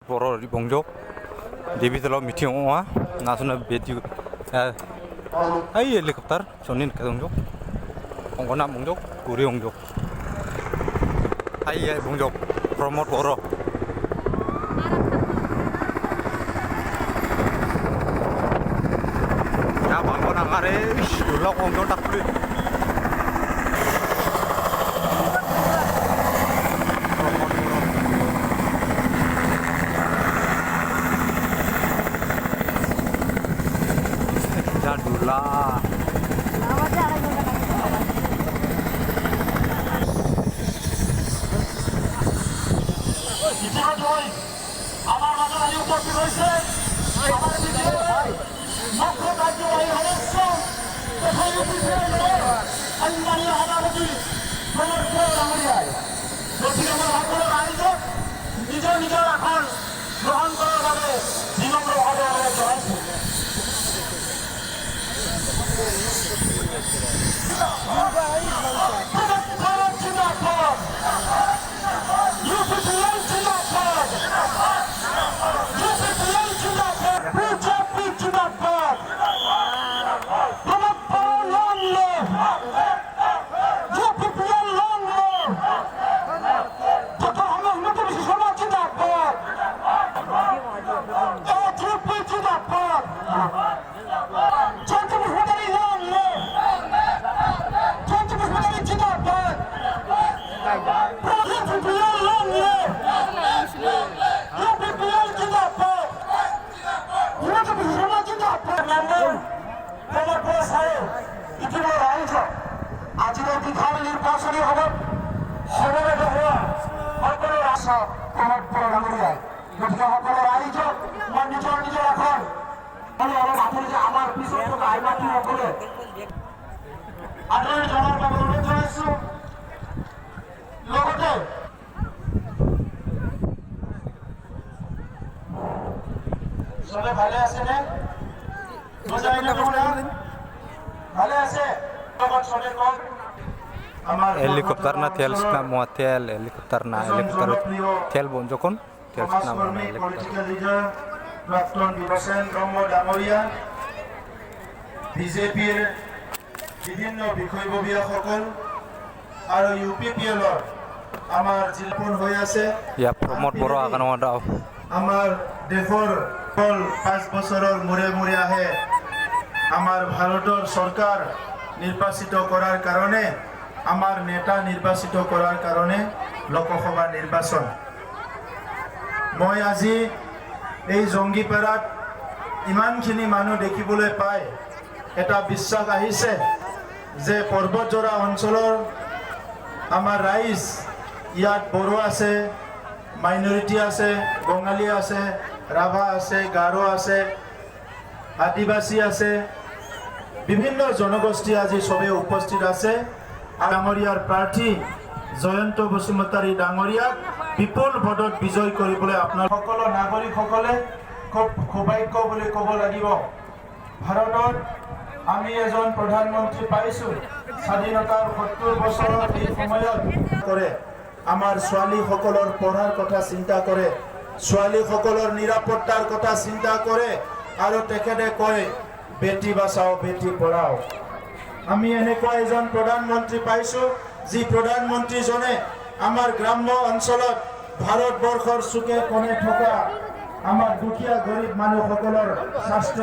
बर' बंजक डिभिजनाव मिटिं अमा नासुना बेदि ai helicopter sonin ka dongjok ongona mongjok guri ongjok ai bongjok promote boro ya bangona ngare ulok ongjok takri Jadula আমার মাঝে আজ উপস্থিত হয়েছে আমার বিজয় মুখ্য কার্যবাহী সদস্য তথা ইউপিসিএল আইনমানিয়া সভাপতি প্রমোদ ডাঙরিয়ায় গতিকে আমার সকলের আয়োজক নিজৰ নিজৰ আসন গ্ৰহণ কৰাৰ বাবে বিনম্ৰভাৱে অনুৰোধ জনাইছো আজিৰ বিধান নিৰ্বাচনী সভাত সমবেত হোৱা সকলো আশা প্ৰমোদ ডাঙৰীয়াই গতিকে সকলৰ আয়োজক মই নিজৰ নিজৰ আসন অলপ আঁতৰি যে আমাৰ পিছত থকা আইমাতৃসকলে আদৰণি জনাৰ বাবে অনুৰোধ জনাইছো লগতে চবে ভালে আছেনে ভালে আছে helikopter na tel skna motel helikopter na helikopter tel bonjokon tel skna political leader প্রাক্তন বিভাসেন ব্রহ্ম ডাঙরিয়া বিজেপিৰ বিভিন্ন বিষয়ববীয়াসকল আৰু ইউপিপিএলৰ আমাৰ জিলাপন হৈ আছে ya promote boro akan wada আমাৰ দেশৰ 5 বছৰৰ মূৰে মূৰে আহে আমাৰ ভাৰতৰ চৰকাৰ নিৰ্বাচিত কৰাৰ কাৰণে আমাৰ নেতা নিৰ্বাচিত কৰাৰ কাৰণে লোকসভা নিৰ্বাচন মই আজি এই জংগীপাৰাত ইমানখিনি মানুহ দেখিবলৈ পাই এটা বিশ্বাস আহিছে যে পৰ্বতজোৰা অঞ্চলৰ আমাৰ ৰাইজ ইয়াত বড়ো আছে মাইনৰিটি আছে বঙালী আছে ৰাভা আছে গাৰো আছে আদিবাসী আছে বিভিন্ন জনগোষ্ঠী আজি সবে উপস্থিত আছে ডাঙৰীয়াৰ প্ৰাৰ্থী জয়ন্ত বসুমতাৰী ডাঙৰীয়াক বিপুল ভোটত বিজয় কৰিবলৈ আপোনাৰ সকলো নাগৰিকসকলে খুব সৌভাগ্য বুলি ক'ব লাগিব ভাৰতত আমি এজন প্ৰধানমন্ত্ৰী পাইছো স্বাধীনতাৰ 70 বছৰৰ এই সময়ত কৰে আমাৰ ছোৱালীসকলৰ পঢ়াৰ কথা চিন্তা কৰে ছোৱালীসকলৰ নিৰাপত্তাৰ কথা চিন্তা কৰে আৰু তেখেতে কয় বেটি বাঁচাও বেটি পঢ়াও আমি এনেকুৱা এজন প্ৰধানমন্ত্ৰী পাইছো যি প্ৰধানমন্ত্ৰীজনে আমাৰ গ্ৰাম্য অঞ্চলত ভাৰতবৰ্ষৰ চুকে কোণে থকা আমাৰ দুখীয়া গৰীব মানুহসকলৰ স্বাস্থ্য